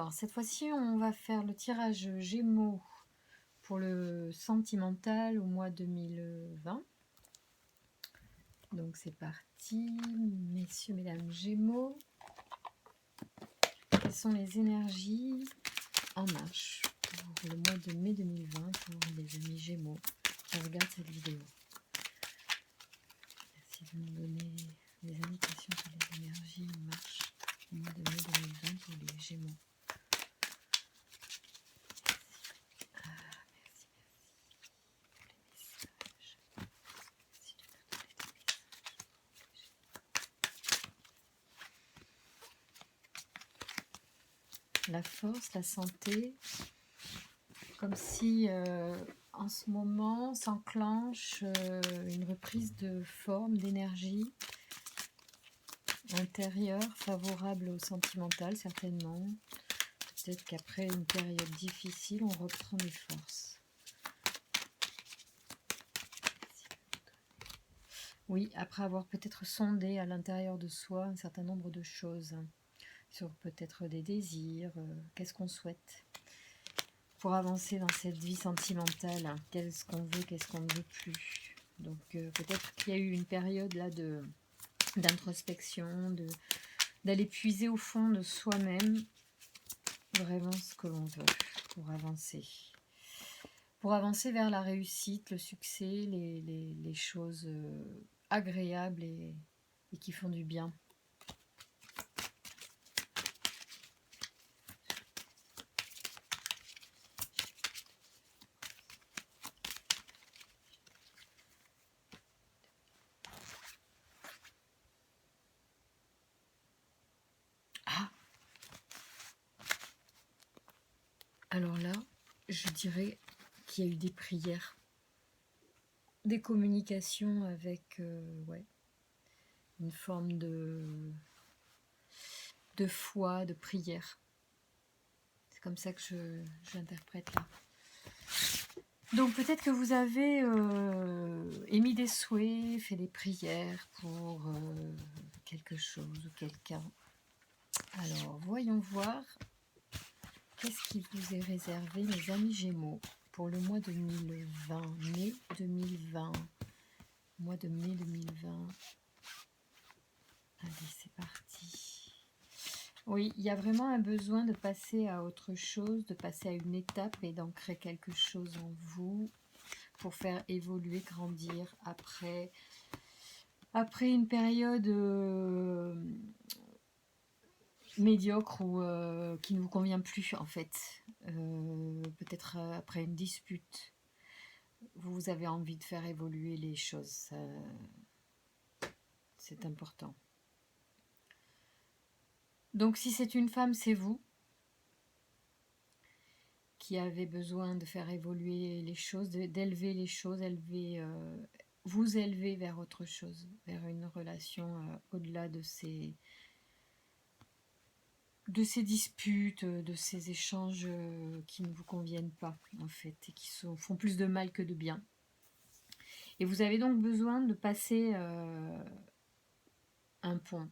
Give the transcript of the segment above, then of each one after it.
Alors, cette fois-ci, on va faire le tirage Gémeaux pour le sentimental au mois 2020. Donc, c'est parti, messieurs, mesdames Gémeaux. Quelles sont les énergies en marche pour le mois de mai 2020 pour les amis Gémeaux qui regardent cette vidéo? Merci de nous donner des indications sur les énergies en marche au mois de mai 2020 pour les Gémeaux. La force, la santé, comme si en ce moment s'enclenche une reprise de forme, d'énergie intérieure, favorable au sentimental certainement. Peut-être qu'après une période difficile, on reprend des forces. Oui, après avoir peut-être sondé à l'intérieur de soi un certain nombre de choses, sur peut-être des désirs, qu'est-ce qu'on souhaite pour avancer dans cette vie sentimentale, qu'est-ce qu'on veut, qu'est-ce qu'on ne veut plus. Donc peut-être qu'il y a eu une période là d'introspection, d'aller puiser au fond de soi-même vraiment ce que l'on veut pour avancer. Pour avancer vers la réussite, le succès, les choses agréables et qui font du bien. Ah! Alors là, je dirais qu'il y a eu des prières, des communications avec ouais, une forme de foi, de prière. C'est comme ça que j'interprète là. Donc peut-être que vous avez émis des souhaits, fait des prières pour quelque chose ou quelqu'un. Alors voyons voir qu'est-ce qui vous est réservé, mes amis Gémeaux, pour le mois 2020, mai 2020. Mois de mai 2020. Allez, c'est parti. Oui, il y a vraiment un besoin de passer à autre chose, de passer à une étape et d'ancrer quelque chose en vous pour faire évoluer, grandir après une période médiocre ou qui ne vous convient plus en fait. Peut-être après une dispute. Vous avez envie de faire évoluer les choses. C'est important. Donc si c'est une femme, c'est vous qui avez besoin de faire évoluer les choses, d'élever les choses, vous élever vers autre chose, vers une relation au-delà de ces disputes, de ces échanges qui ne vous conviennent pas en fait et qui font plus de mal que de bien. Et vous avez donc besoin de passer un pont,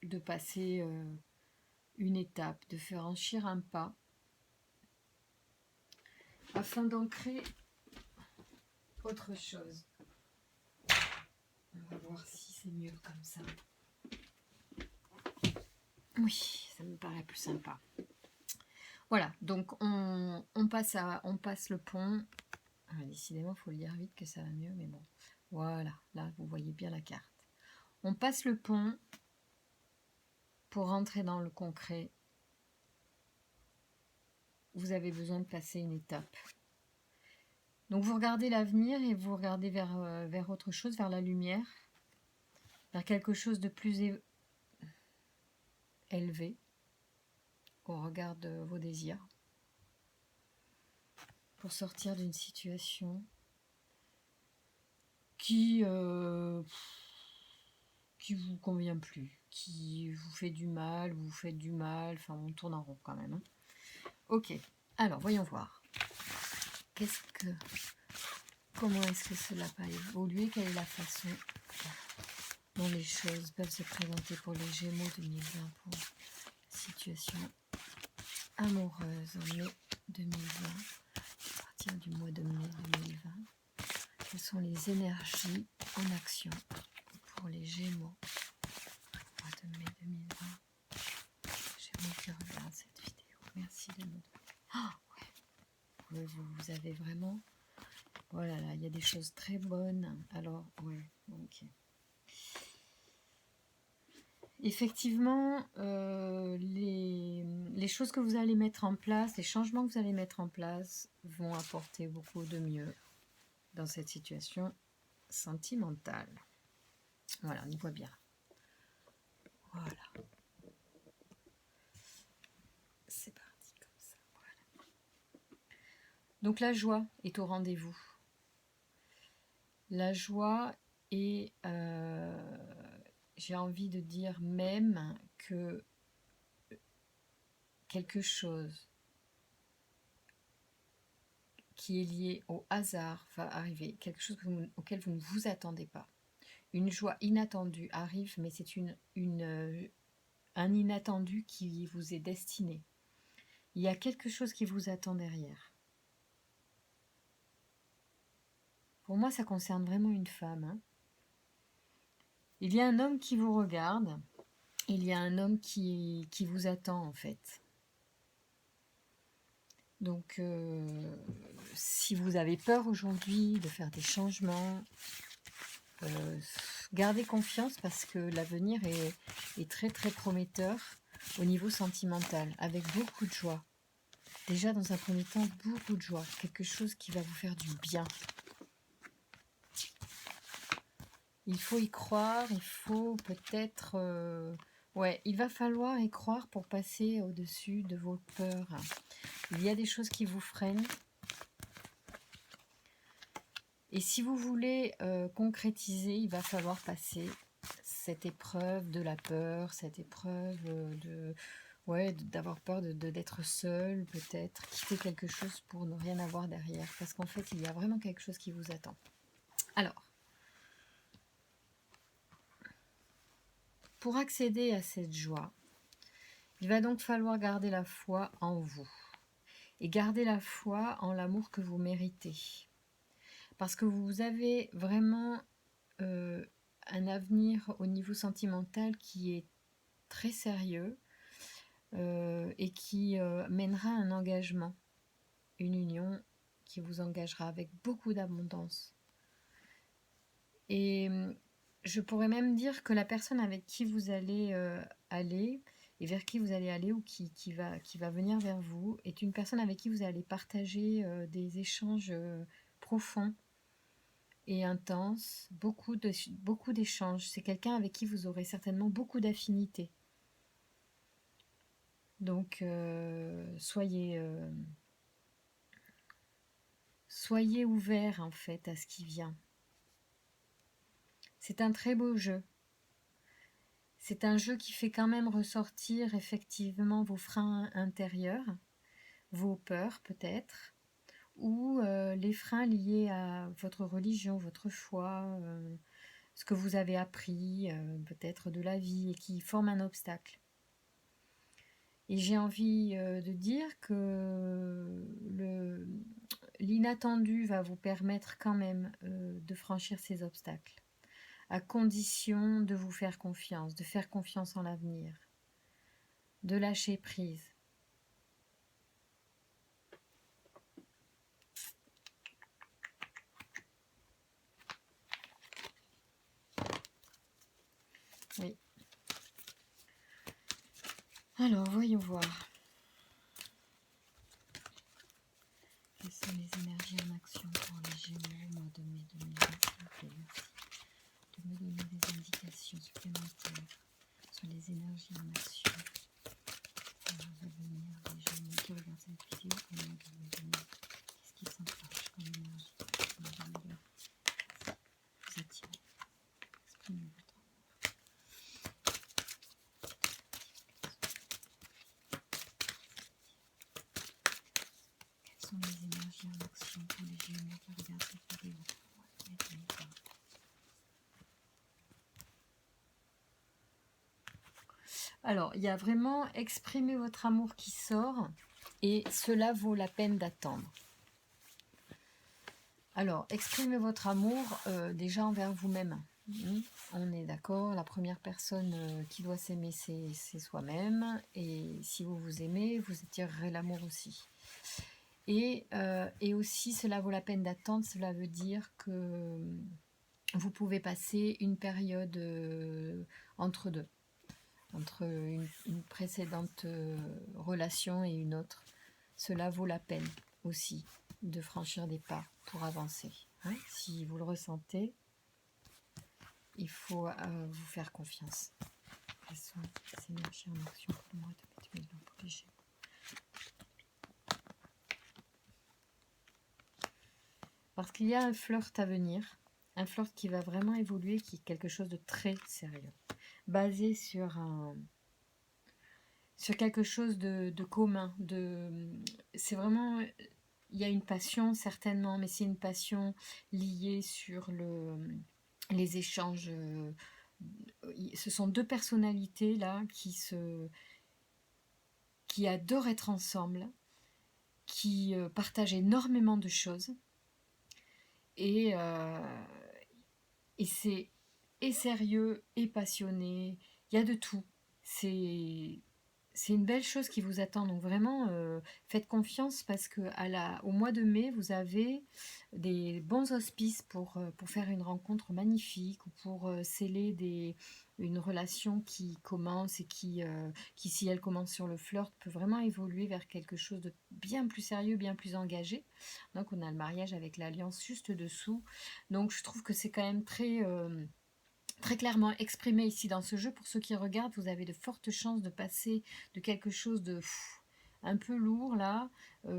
de passer une étape, de franchir un pas afin d'ancrer autre chose. On va voir si c'est mieux comme ça. Oui, ça me paraît plus sympa. Voilà, donc on passe le pont. Ah, décidément, il faut le dire vite que ça va mieux, mais bon. Voilà, là, vous voyez bien la carte. On passe le pont pour rentrer dans le concret. Vous avez besoin de passer une étape. Donc vous regardez l'avenir et vous regardez vers autre chose, vers la lumière, vers quelque chose de plus élevé au regard de vos désirs, pour sortir d'une situation qui vous convient plus, qui vous fait du mal, vous faites du mal, enfin on tourne en rond quand même. Hein. Ok, alors voyons voir. Comment est-ce que cela va évoluer? Quelle est la façon dont les choses peuvent se présenter pour les Gémeaux 2020 pour la situation amoureuse en mai 2020, à partir du mois de mai 2020. Quelles sont les énergies en action pour les Gémeaux au mois de mai 2020? Gémeaux qui regardent cette vidéo, merci de me donner. Oh, ouais. Vous avez vraiment... Oh là là, il y a des choses très bonnes. Alors, ouais, ok. Effectivement, les choses que vous allez mettre en place, les changements que vous allez mettre en place vont apporter beaucoup de mieux dans cette situation sentimentale. Voilà, on y voit bien. Voilà. C'est parti comme ça. Voilà. Donc la joie est au rendez-vous. La joie est, j'ai envie de dire même que quelque chose qui est lié au hasard va arriver, quelque chose auquel vous ne vous attendez pas. Une joie inattendue arrive, mais c'est un inattendu qui vous est destiné. Il y a quelque chose qui vous attend derrière. Pour moi, ça concerne vraiment une femme. Hein. Il y a un homme qui vous regarde, il y a un homme qui vous attend en fait. Donc, si vous avez peur aujourd'hui de faire des changements, gardez confiance parce que l'avenir est très très prometteur au niveau sentimental, avec beaucoup de joie. Déjà dans un premier temps, beaucoup de joie, quelque chose qui va vous faire du bien. Il faut y croire, il faut peut-être... ouais, il va falloir y croire pour passer au-dessus de vos peurs. Il y a des choses qui vous freinent. Et si vous voulez concrétiser, il va falloir passer cette épreuve de la peur, cette épreuve d'avoir peur d'être seul, peut-être, quitter quelque chose pour ne rien avoir derrière. Parce qu'en fait, il y a vraiment quelque chose qui vous attend. Alors, pour accéder à cette joie, il va donc falloir garder la foi en vous. Et garder la foi en l'amour que vous méritez. Parce que vous avez vraiment un avenir au niveau sentimental qui est très sérieux et qui mènera un engagement, une union qui vous engagera avec beaucoup d'abondance. Et je pourrais même dire que la personne avec qui vous allez aller et vers qui vous allez aller ou qui va venir vers vous est une personne avec qui vous allez partager des échanges profonds et intenses, beaucoup d'échanges. C'est quelqu'un avec qui vous aurez certainement beaucoup d'affinités. Donc, soyez ouverts en fait à ce qui vient. C'est un très beau jeu. C'est un jeu qui fait quand même ressortir effectivement vos freins intérieurs, vos peurs peut-être, ou les freins liés à votre religion, votre foi, ce que vous avez appris peut-être de la vie et qui forment un obstacle. Et j'ai envie de dire que l'inattendu va vous permettre quand même de franchir ces obstacles, à condition de vous faire confiance, de faire confiance en l'avenir, de lâcher prise. Oui. Alors, voyons voir. Quelles sont les énergies en action pour les Gémeaux au mois de mai 2020, s'il vous plaît, merci. De me donner des indications supplémentaires sur les énergies en action pour l'avenir des Gémeaux qui regardent cette vidéo au mois de mai 2020. Qu'est-ce qui s'enclenche comme énergie? Vous attirez. Exprimez votre amour. Quelles sont les énergies en action pour les Gémeaux qui regardent cette vidéo au mois de mai 2020? Alors, il y a vraiment exprimer votre amour qui sort et cela vaut la peine d'attendre. Alors, exprimez votre amour déjà envers vous-même. On est d'accord, la première personne qui doit s'aimer, c'est soi-même. Et si vous vous aimez, vous attirerez l'amour aussi. Et aussi, cela vaut la peine d'attendre. Cela veut dire que vous pouvez passer une période entre deux. Entre une précédente relation et une autre. Cela vaut la peine aussi de franchir des pas pour avancer. Hein. Si vous le ressentez, il faut vous faire confiance. Ces énergies en action pour le mois de 2020 pour les Gémeaux. Parce qu'il y a un flirt à venir, un flirt qui va vraiment évoluer, qui est quelque chose de très sérieux, basé sur quelque chose de commun. C'est vraiment, il y a une passion certainement, mais c'est une passion liée sur les échanges. Ce sont deux personnalités là qui adorent être ensemble, qui partagent énormément de choses, et c'est sérieux et passionné. Il y a de tout. C'est une belle chose qui vous attend. Donc vraiment, faites confiance parce que au mois de mai, vous avez des bons auspices pour faire une rencontre magnifique ou pour sceller une relation qui commence et qui, si elle commence sur le flirt, peut vraiment évoluer vers quelque chose de bien plus sérieux, bien plus engagé. Donc on a le mariage avec l'alliance juste dessous. Donc je trouve que c'est quand même très clairement exprimé ici dans ce jeu. Pour ceux qui regardent, vous avez de fortes chances de passer de quelque chose de un peu lourd là,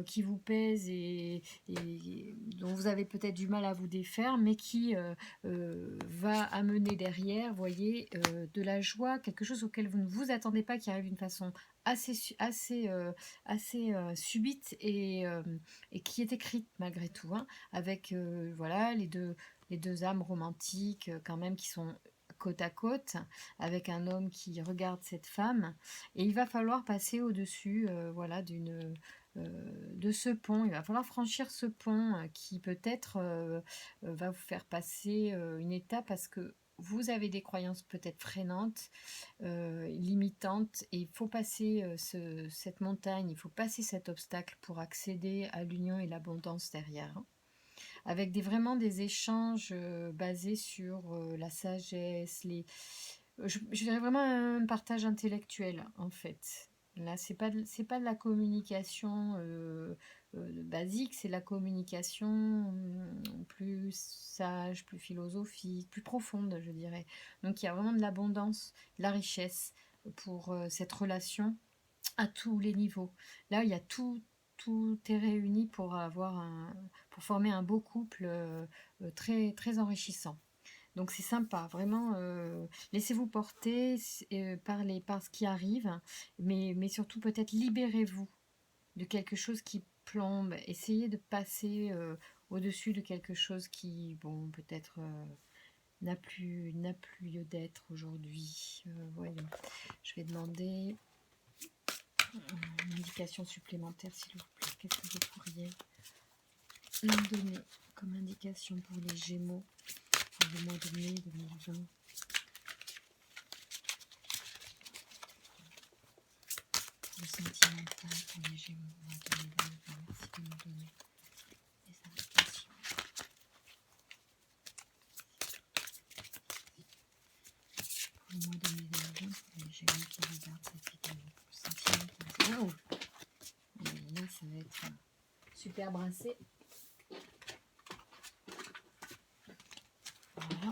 qui vous pèse et dont vous avez peut-être du mal à vous défaire, mais qui va amener derrière, voyez, de la joie, quelque chose auquel vous ne vous attendez pas, qui arrive d'une façon assez subite et qui est écrite malgré tout, hein, avec voilà les deux âmes romantiques quand même qui sont côte à côte, avec un homme qui regarde cette femme, et il va falloir passer au-dessus voilà, de ce pont. Il va falloir franchir ce pont qui peut-être va vous faire passer une étape, parce que vous avez des croyances peut-être freinantes, limitantes, et il faut passer cette montagne, il faut passer cet obstacle pour accéder à l'union et l'abondance derrière, hein, avec vraiment des échanges basés sur la sagesse, je dirais vraiment un partage intellectuel en fait. Là, c'est pas de la communication basique, c'est la communication plus sage, plus philosophique, plus profonde, je dirais. Donc il y a vraiment de l'abondance, de la richesse pour cette relation à tous les niveaux. Là, il y a tout est réuni pour former un beau couple très très enrichissant. Donc c'est sympa, vraiment. Laissez-vous porter par ce qui arrive, mais surtout peut-être libérez-vous de quelque chose qui plombe. Essayez de passer au-dessus de quelque chose qui, bon, peut-être n'a plus lieu d'être aujourd'hui. Voyons. Je vais demander une indication supplémentaire, s'il vous plaît. Qu'est-ce que vous pourriez me donner comme indication pour les Gémeaux pour le mois de mai 2020? Le sentimental pour les Gémeaux au mois de mai 2020. Merci de me donner des indications. Pour le mois de mai 2020, pour les Gémeaux qui regardent cette vidéo. Le sentimental. Waouh! Et là, ça va être super brassé. Voilà.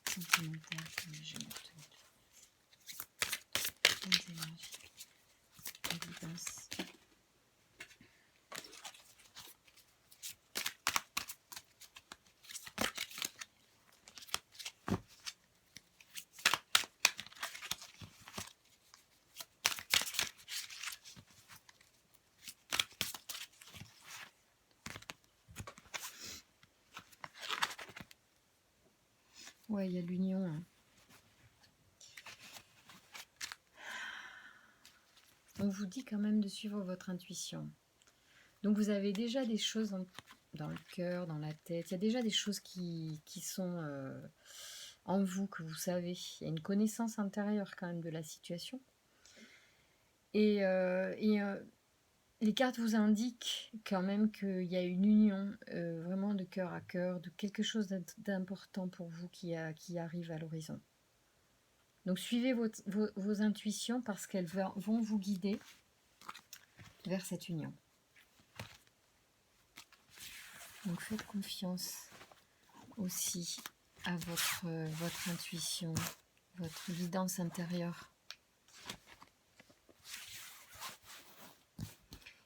Sentimental pour les Gémeaux. Bonnes énergies. Évidence. ouais, il y a l'union. Hein. On vous dit quand même de suivre votre intuition. Donc vous avez déjà des choses dans le cœur, dans la tête. Il y a déjà des choses qui sont en vous, que vous savez. Il y a une connaissance intérieure quand même de la situation. Et les cartes vous indiquent quand même qu'il y a une union vraiment de cœur à cœur, de quelque chose d'important pour vous qui arrive à l'horizon. Donc suivez vos intuitions parce qu'elles vont vous guider vers cette union. Donc faites confiance aussi à votre intuition, votre guidance intérieure.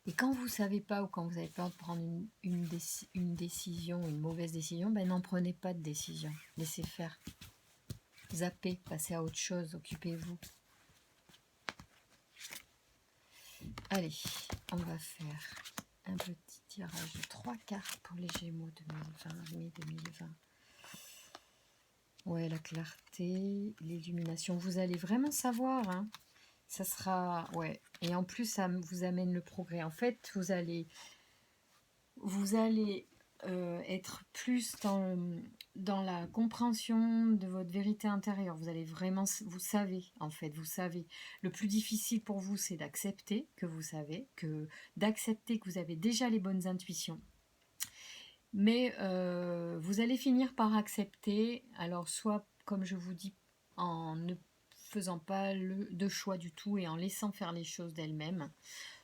Et quand vous ne savez pas ou quand vous avez peur de prendre une décision, une mauvaise décision, ben n'en prenez pas de décision. Laissez faire. Zappez, passez à autre chose, occupez-vous. Allez, on va faire un petit tirage de 3 cartes pour les Gémeaux 2020, mai 2020. Ouais, la clarté, l'illumination. Vous allez vraiment savoir, hein. Ça sera... Ouais. Et en plus, ça vous amène le progrès. En fait, vous allez être plus dans la compréhension de votre vérité intérieure. Vous allez vraiment... Vous savez, en fait, vous savez. Le plus difficile pour vous, c'est d'accepter que vous savez, d'accepter que vous avez déjà les bonnes intuitions. Mais vous allez finir par accepter, alors soit, comme je vous dis, en ne faisant pas de choix du tout et en laissant faire les choses d'elles-mêmes,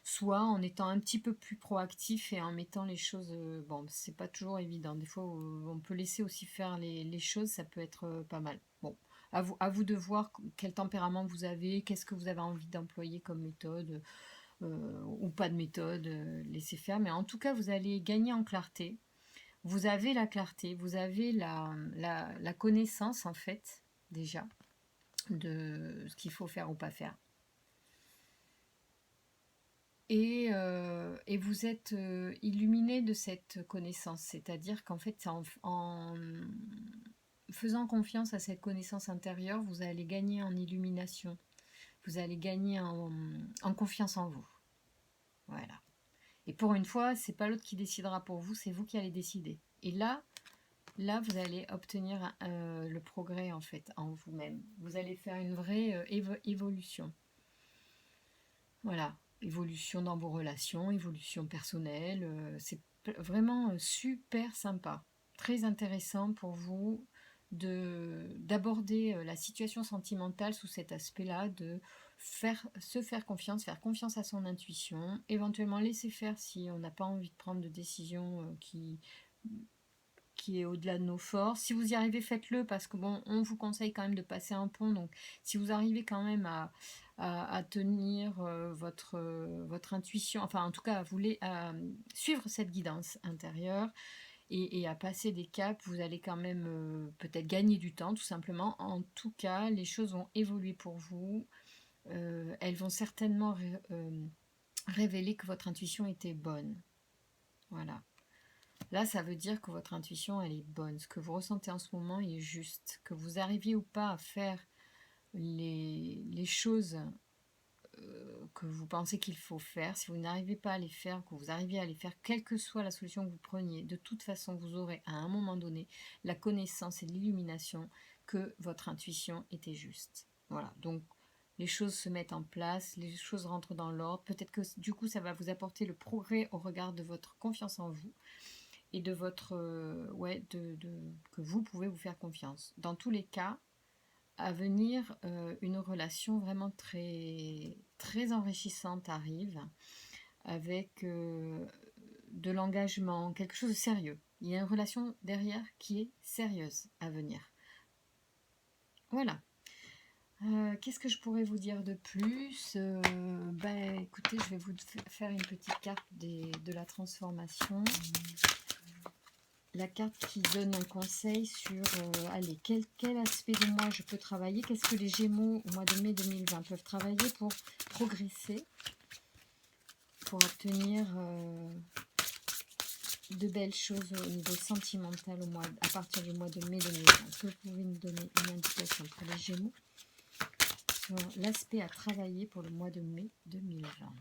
soit en étant un petit peu plus proactif et en mettant les choses... bon, c'est pas toujours évident. Des fois, on peut laisser aussi faire les choses, ça peut être pas mal. Bon, à vous de voir quel tempérament vous avez, qu'est-ce que vous avez envie d'employer comme méthode, ou pas de méthode, laissez faire. Mais en tout cas, vous allez gagner en clarté. Vous avez la clarté, vous avez la connaissance, en fait, déjà, de ce qu'il faut faire ou pas faire. Et vous êtes illuminé de cette connaissance, c'est-à-dire qu'en fait, en faisant confiance à cette connaissance intérieure, vous allez gagner en illumination, vous allez gagner en confiance en vous. Voilà. Et pour une fois, c'est pas l'autre qui décidera pour vous, c'est vous qui allez décider. Et là, vous allez obtenir le progrès en fait en vous-même. Vous allez faire une vraie évolution. Voilà, évolution dans vos relations, évolution personnelle. C'est vraiment super sympa, très intéressant pour vous d'aborder la situation sentimentale sous cet aspect-là, de se faire confiance à son intuition, éventuellement laisser faire si on n'a pas envie de prendre de décision qui est au-delà de nos forces. Si vous y arrivez, faites-le parce que bon, on vous conseille quand même de passer un pont. Donc, si vous arrivez quand même à tenir votre intuition, enfin en tout cas à suivre cette guidance intérieure et à passer des caps, vous allez quand même peut-être gagner du temps tout simplement. En tout cas, les choses vont évoluer pour vous. Elles vont certainement révéler que votre intuition était bonne. Voilà. Là, ça veut dire que votre intuition, elle est bonne. Ce que vous ressentez en ce moment est juste. Que vous arriviez ou pas à faire les choses que vous pensez qu'il faut faire, si vous n'arrivez pas à les faire, que vous arriviez à les faire, quelle que soit la solution que vous preniez, de toute façon, vous aurez à un moment donné la connaissance et l'illumination que votre intuition était juste. Voilà, donc les choses se mettent en place, les choses rentrent dans l'ordre. Peut-être que du coup, ça va vous apporter le progrès au regard de votre confiance en vous et de votre que vous pouvez vous faire confiance. Dans tous les cas, à venir, une relation vraiment très, très enrichissante arrive avec de l'engagement, quelque chose de sérieux. Il y a une relation derrière qui est sérieuse à venir. Voilà. Qu'est-ce que je pourrais vous dire de plus écoutez, je vais vous faire une petite carte de la transformation. La carte qui donne un conseil sur allez, quel aspect de moi je peux travailler, qu'est-ce que les Gémeaux au mois de mai 2020 peuvent travailler pour progresser, pour obtenir de belles choses au niveau sentimental à partir du mois de mai 2020. Est-ce que vous pouvez nous donner une indication pour les Gémeaux sur l'aspect à travailler pour le mois de mai 2020?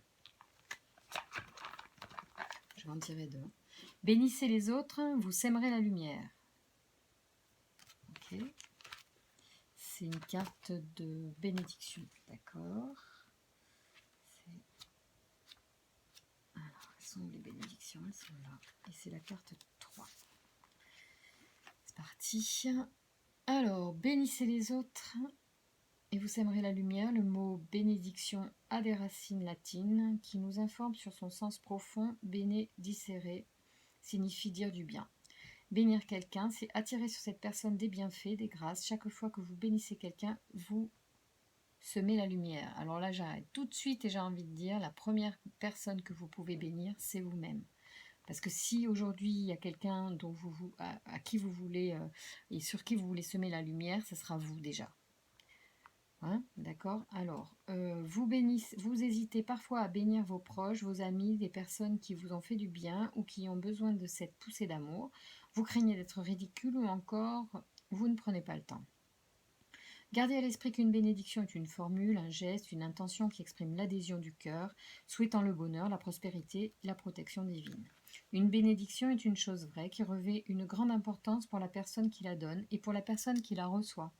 Je vais en tirer deux. Bénissez les autres, vous sèmerez la lumière. Ok. C'est une carte de bénédiction. D'accord. Alors, elles sont où les bénédictions? Elles sont là. Et c'est la carte 3. C'est parti. Alors, bénissez les autres et vous sèmerez la lumière. Le mot bénédiction a des racines latines qui nous informent sur son sens profond. Benedicere signifie dire du bien. Bénir quelqu'un, c'est attirer sur cette personne des bienfaits, des grâces. Chaque fois que vous bénissez quelqu'un, vous semez la lumière. Alors là, j'arrête tout de suite et j'ai envie de dire, la première personne que vous pouvez bénir, c'est vous-même. Parce que si aujourd'hui, il y a quelqu'un dont à qui vous voulez et sur qui vous voulez semer la lumière, ce sera vous déjà. Hein, d'accord. Alors, vous hésitez parfois à bénir vos proches, vos amis, des personnes qui vous ont fait du bien ou qui ont besoin de cette poussée d'amour. Vous craignez d'être ridicule ou encore vous ne prenez pas le temps. Gardez à l'esprit qu'une bénédiction est une formule, un geste, une intention qui exprime l'adhésion du cœur, souhaitant le bonheur, la prospérité et la protection divine. Une bénédiction est une chose vraie qui revêt une grande importance pour la personne qui la donne et pour la personne qui la reçoit.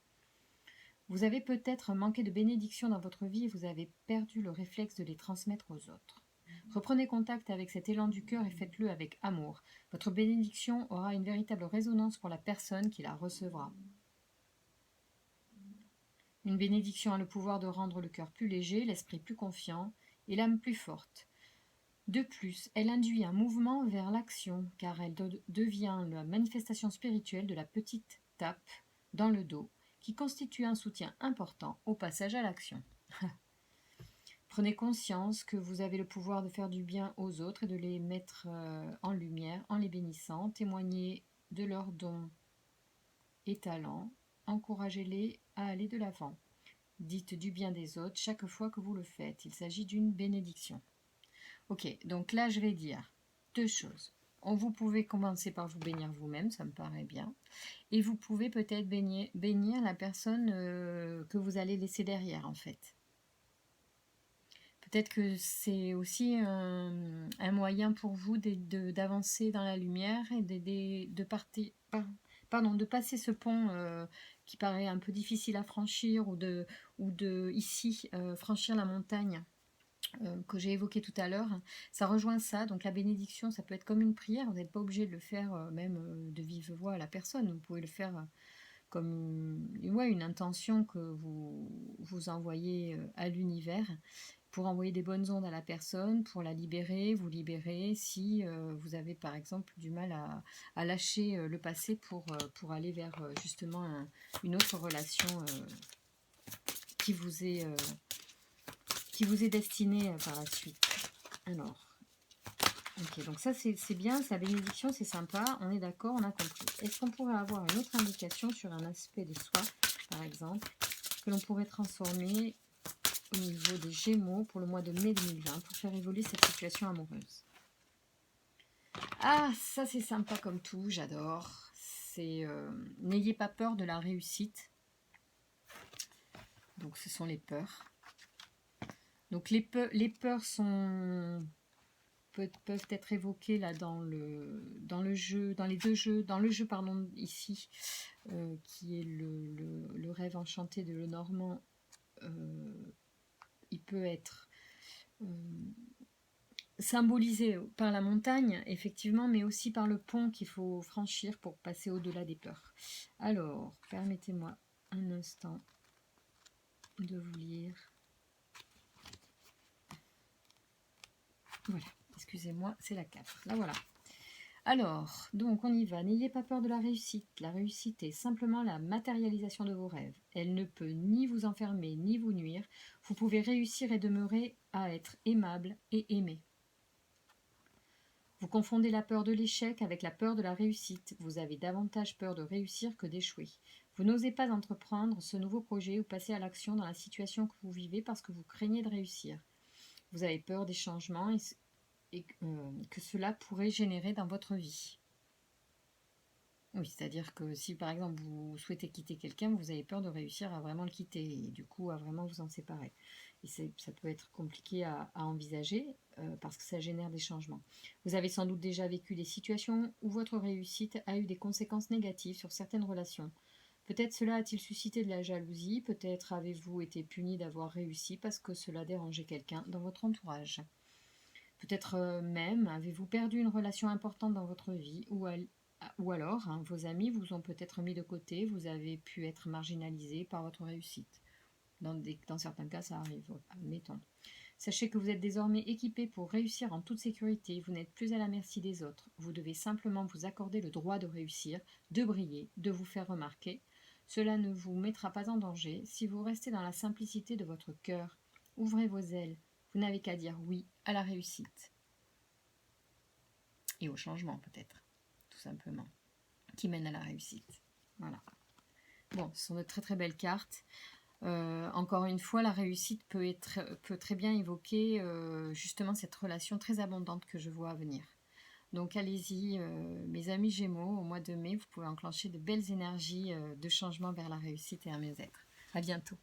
Vous avez peut-être manqué de bénédictions dans votre vie et vous avez perdu le réflexe de les transmettre aux autres. Reprenez contact avec cet élan du cœur et faites-le avec amour. Votre bénédiction aura une véritable résonance pour la personne qui la recevra. Une bénédiction a le pouvoir de rendre le cœur plus léger, l'esprit plus confiant et l'âme plus forte. De plus, elle induit un mouvement vers l'action, car elle devient la manifestation spirituelle de la petite tape dans le dos, qui constitue un soutien important au passage à l'action. Prenez conscience que vous avez le pouvoir de faire du bien aux autres et de les mettre en lumière en les bénissant. Témoignez de leurs dons et talents. Encouragez-les à aller de l'avant. Dites du bien des autres chaque fois que vous le faites. Il s'agit d'une bénédiction. Ok, donc là je vais dire deux choses. Vous pouvez commencer par vous bénir vous-même, ça me paraît bien. Et vous pouvez peut-être bénir la personne que vous allez laisser derrière, en fait. Peut-être que c'est aussi un moyen pour vous d'avancer dans la lumière et de passer ce pont qui paraît un peu difficile à franchir ou de ici franchir la montagne que j'ai évoqué tout à l'heure. Ça rejoint ça, donc la bénédiction, ça peut être comme une prière, vous n'êtes pas obligé de le faire même de vive voix à la personne, vous pouvez le faire comme une intention que vous envoyez à l'univers pour envoyer des bonnes ondes à la personne, pour la libérer, vous libérer si vous avez par exemple du mal à lâcher le passé pour aller vers justement une autre relation qui vous est destinée par la suite. Alors, ok, donc ça c'est bien, sa bénédiction, c'est sympa, on est d'accord, on a compris. Est-ce qu'on pourrait avoir une autre indication sur un aspect de soi, par exemple, que l'on pourrait transformer au niveau des Gémeaux pour le mois de mai 2020 pour faire évoluer cette situation amoureuse? Ah, ça c'est sympa comme tout, j'adore. C'est n'ayez pas peur de la réussite. Donc ce sont les peurs. Donc les peurs peuvent être évoquées là dans le jeu, dans le jeu pardon ici, qui est le rêve enchanté de Lenormand. Il peut être symbolisé par la montagne, effectivement, mais aussi par le pont qu'il faut franchir pour passer au-delà des peurs. Alors, permettez-moi un instant de vous lire. Voilà, excusez-moi, c'est la 4. Là, voilà. Alors, donc on y va. N'ayez pas peur de la réussite. La réussite est simplement la matérialisation de vos rêves. Elle ne peut ni vous enfermer, ni vous nuire. Vous pouvez réussir et demeurer à être aimable et aimé. Vous confondez la peur de l'échec avec la peur de la réussite. Vous avez davantage peur de réussir que d'échouer. Vous n'osez pas entreprendre ce nouveau projet ou passer à l'action dans la situation que vous vivez parce que vous craignez de réussir. Vous avez peur des changements et que cela pourrait générer dans votre vie. Oui, c'est-à-dire que si par exemple vous souhaitez quitter quelqu'un, vous avez peur de réussir à vraiment le quitter et du coup à vraiment vous en séparer. Et ça peut être compliqué à envisager parce que ça génère des changements. Vous avez sans doute déjà vécu des situations où votre réussite a eu des conséquences négatives sur certaines relations. Peut-être cela a-t-il suscité de la jalousie, peut-être avez-vous été puni d'avoir réussi parce que cela dérangeait quelqu'un dans votre entourage. Peut-être même avez-vous perdu une relation importante dans votre vie ou alors vos amis vous ont peut-être mis de côté, vous avez pu être marginalisé par votre réussite. Dans certains cas, ça arrive, admettons. Sachez que vous êtes désormais équipé pour réussir en toute sécurité, vous n'êtes plus à la merci des autres. Vous devez simplement vous accorder le droit de réussir, de briller, de vous faire remarquer. Cela ne vous mettra pas en danger si vous restez dans la simplicité de votre cœur. Ouvrez vos ailes, vous n'avez qu'à dire oui à la réussite. Et au changement peut-être, tout simplement, qui mène à la réussite. Voilà. Bon, ce sont de très très belles cartes. Encore une fois, la réussite peut très bien évoquer justement cette relation très abondante que je vois à venir. Donc allez-y, mes amis Gémeaux, au mois de mai, vous pouvez enclencher de belles énergies de changement vers la réussite et un mieux-être. À bientôt.